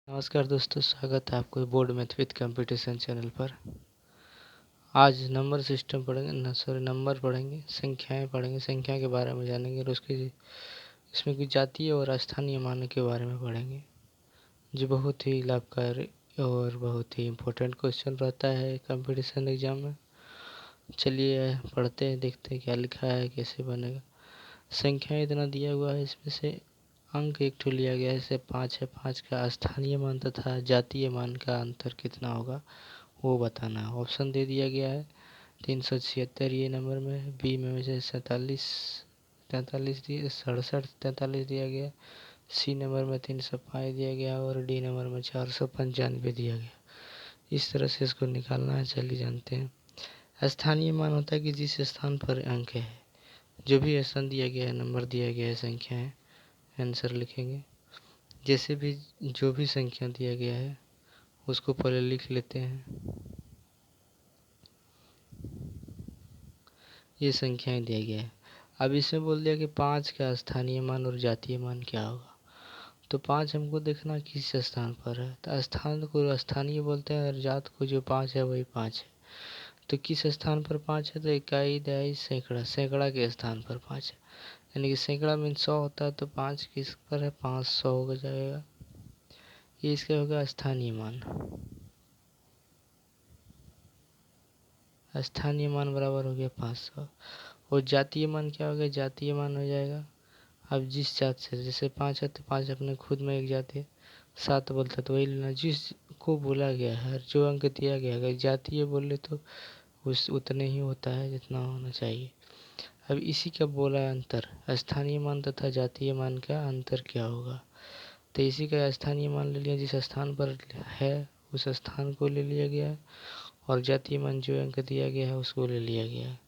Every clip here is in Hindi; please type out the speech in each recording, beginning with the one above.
नमस्कार दोस्तों, स्वागत है आपको board math with competition channel पर। आज नंबर सिस्टम पढ़ेंगे नंबर पढ़ेंगे, संख्याएं पढ़ेंगे, संख्या के बारे में जानेंगे और उसके इसमें कुछ जातीय और स्थानीय मानों के बारे में पढ़ेंगे, जो बहुत ही लाभकारी और बहुत ही इम्पोर्टेंट क्वेश्चन रहता है कंपटीशन एग्जाम में। चलिए पढ़ते हैं, देखते हैं क्या लिखा है, कैसे बनेगा। संख्या इतना दिया हुआ है, इसमें से अंक एक ठो लिया गया है, जैसे 5 है। 5 का स्थानीय मान तथा जातीय मान का अंतर कितना होगा वो बताना है। ऑप्शन दे दिया गया है 376 ये नंबर में, बी में मुझे 43 दिए, 43 दिया गया, सी नंबर में 305 दिया गया और डी नंबर में 495 दिया गया। इस तरह से इसको निकालना है। चलिए जानते हैं। स्थानीय मान होता है कि जिस स्थान पर अंक है, जो भी स्थान दिया गया है, नंबर दिया गया है, संख्या है, आंसर लिखेंगे। जैसे भी जो भी संख्या दिया गया है उसको पहले लिख लेते हैं। ये संख्याएं दिया गया है। अब इसमें बोल दिया कि 5 का स्थानीय मान और जातीय मान क्या होगा। तो 5 हमको देखना किस स्थान पर है, तो स्थान को स्थानीय बोलते हैं और जात को जो 5 है वही 5 है। तो किस स्थान पर 5 है, तो इकाई, दहाई, सैकड़ा, सैकड़ा के स्थान पर 5 है। यानी कि सैकड़ा मीन 100 होता है, तो 5 किस पर है, 500 हो जाएगा। ये इसका होगा स्थानीय मान। स्थानीय मान बराबर हो गया 500। और जातीय मान क्या हो गया, जातीय मान हो जाएगा अब जिस जात से, जैसे 5 है तो 5 अपने खुद में एक जात है, 7 बोलता तो वही लेना जिसको बोला गया है, जो अंक दिया गया है। अगर जातीय बोले तो उस उतने ही होता है जितना होना चाहिए। अब इसी का बोला है अंतर, स्थानीय मान तथा जातीय मान का अंतर क्या होगा। तो इसी का स्थानीय मान ले लिया, जिस स्थान पर है उस स्थान को ले लिया गया है, और जातीय मान जो अंक दिया गया है उसको ले लिया गया है।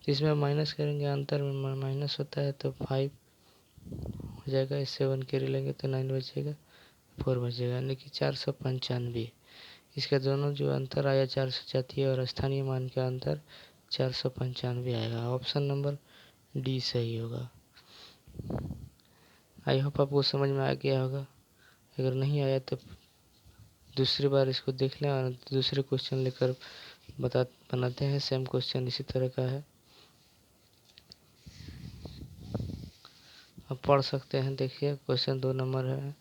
तो इसमें माइनस करेंगे, अंतर में माइनस होता है तो 5 हो जाएगा। इससे 1 कैरी लेंगे तो 9 बचेगा, 4 बचेगा, यानी कि 495। इसका दोनों जो अंतर आया 400 जातीय और स्थानीय मान का अंतर 495 आएगा। ऑप्शन नंबर डी सही होगा। आई होप आपको समझ में आ गया होगा। अगर नहीं आया तो दूसरी बार इसको देख लें और दूसरे क्वेश्चन लेकर बनाते हैं। सेम क्वेश्चन इसी तरह का है, अब पढ़ सकते हैं। देखिए क्वेश्चन 2 नंबर है,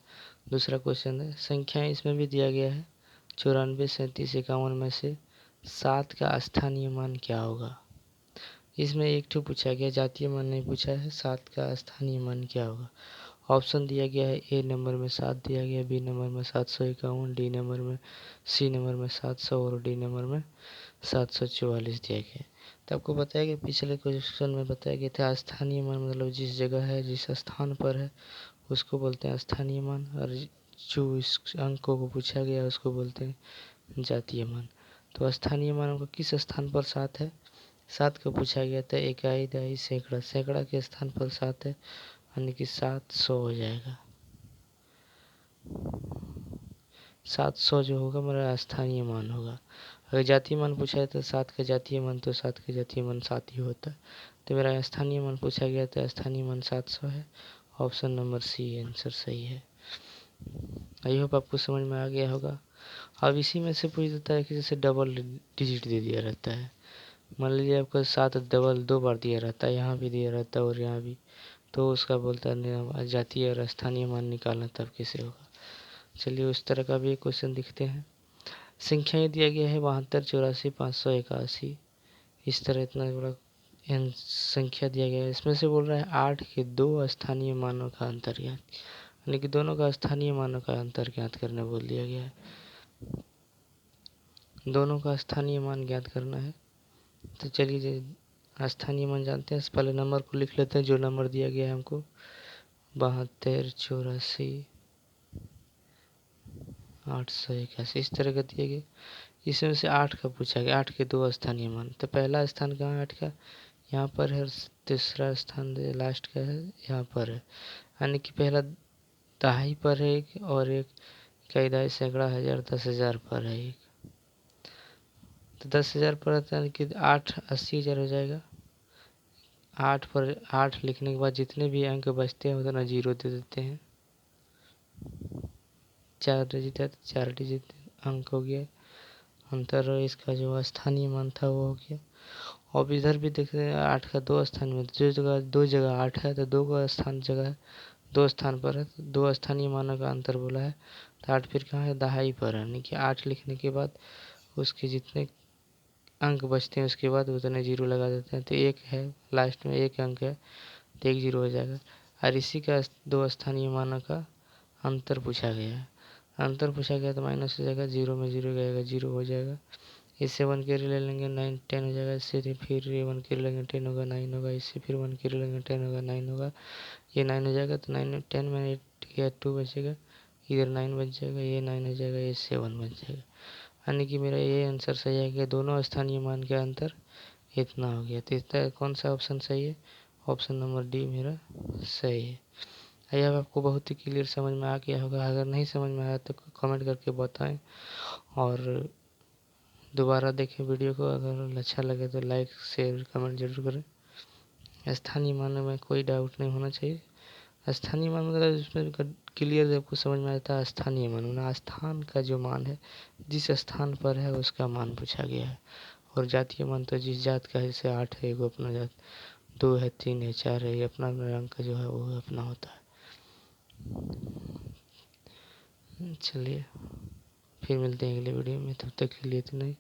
दूसरा क्वेश्चन है। संख्याएं इसमें भी दिया गया है 94, 37, 51 में से 7 का स्थानीय मान क्या होगा। इसमें एक ठो पूछा गया, जातीय मान नहीं पूछा है। 7 का स्थानीय मान क्या होगा। ऑप्शन दिया गया है, ए नंबर में 7 दिया गया, बी नंबर में 751, डी नंबर में, सी नंबर में 700 और डी नंबर में 744 दिया गया। तो आपको बताया कि पिछले क्वेश्चन में बताया गया था स्थानीय मान मतलब जिस जगह है, जिस स्थान पर है उसको बोलते हैं स्थानीय मान, और जो इस अंकों को पूछा गया उसको बोलते हैं जातीय मान। तो स्थानीय मान को किस स्थान पर 7 है, 7 का पूछा गया था, इकाई, दहाई, सैकड़ा, सैकड़ा के स्थान पर 7 है, यानी कि 700 हो जाएगा। 700 जो होगा मेरा स्थानीय मान होगा। अगर जातीय मान पूछा है तो 7 का जातीय मान, तो 7 का जातीय मान 7 ही होता है। तो मेरा स्थानीय मान पूछा गया तो स्थानीय मान 700 है। ऑप्शन नंबर सी आंसर सही है। आई होप आपको समझ में आ गया होगा। अब इसी में से पूछ देता है कि जैसे डबल डिजिट दे दिया रहता है, मान लीजिए आपका 7 डबल 2 बार दिया रहता है, यहाँ भी दिया रहता है और यहाँ भी, तो उसका बोलता है जातीय और स्थानीय मान निकालना, तब कैसे होगा। चलिए उस तरह का भी एक क्वेश्चन दिखते हैं। संख्याएं दिया गया है 72, 84, 581। इस तरह इतना बड़ा संख्या दिया गया है। इसमें से बोल रहा है 8 के 2 स्थानीय मानों का अंतर ज्ञात, यानी कि दोनों का स्थानीय मानों का अंतर ज्ञात करने बोल दिया गया है। दोनों का स्थानीय मान ज्ञात करना है। तो चलिए स्थानीय मान जानते हैं। पहले नंबर को लिख लेते हैं, जो नंबर दिया गया है हमको 72, 84, 881, इस तरह का दिया गया। इसमें से 8 का पूछा गया, 8 के 2 स्थानीय मान। तो पहला स्थान कहाँ है 8 का, यहाँ पर है। तीसरा स्थान लास्ट का है, यहाँ पर है, यानी कि पहला दहाई पर है एक, और एक इकाई, दहाई, सैकड़ा, हजार, 10,000 पर है एक। तो 10,000 पर है, यानी कि 8 80,000 हो जाएगा। 8 पर 8 लिखने के बाद जितने भी अंक बचते हैं उतना जीरो दे देते हैं। 4 डिजिट है तो 4 डिजिट अंक हो गया अंतर। इसका जो स्थानीय मान था वो हो गया। अब इधर भी देख रहे हैं 8 का 2 स्थान में, जो जगह 2 जगह 8 है तो 2 का स्थान जगह 2 स्थान पर है तो 2 स्थानीय मानों का अंतर बोला है। तो 8 फिर कहाँ है, दहाई पर है, यानी कि 8 लिखने के बाद उसके जितने अंक बचते हैं उसके बाद उतने जीरो लगा देते हैं। तो 1 है, लास्ट में 1 अंक है तो 1 जीरो हो जाएगा। और इसी का 2 स्थानीय मानों का अंतर पूछा गया है। अंतर पूछा गया तो माइनस हो जाएगा, जीरो में जीरो गएगा, जीरो हो जाएगा। इससे 1 कैरी ले लेंगे, 9 10 हो जाएगा। इससे फिर 1 कैरी लेंगे, 10 होगा, 9 होगा। इससे फिर 1 कैरी लेंगे, 10 होगा, 9 होगा। ये 9 हो जाएगा तो 9 10 में 8 गया, 2 बचेगा, इधर 9 बच जाएगा, ये 9 हो जाएगा, ये 7 बच जाएगा। यानी कि मेरा ये आंसर सही है कि दोनों स्थानीय मान के अंतर इतना हो गया। तो इसका कौन सा ऑप्शन सही है, ऑप्शन नंबर डी मेरा सही है। आई होप आपको बहुत ही क्लियर समझ में आ गया होगा। अगर नहीं समझ में आया तो कमेंट करके बताएं और दोबारा देखें वीडियो को। अगर अच्छा लगे तो लाइक शेयर कमेंट जरूर करें। स्थानीय मानों में कोई डाउट नहीं होना चाहिए। स्थानीय मान मतलब इसमें क्लियर आपको समझ में आता है। स्थानीय मान मतलब स्थान का जो मान है, जिस स्थान पर है उसका मान पूछा गया है। और जातीय मान तो जिस जात का है, जैसे 8 है वो अपना जात, 2 है, 3 है, 4 है, ये अपना अंक जो है वो अपना होता है। चलिए फिर मिलते हैं अगले वीडियो में, तब तक के लिए इतना ही।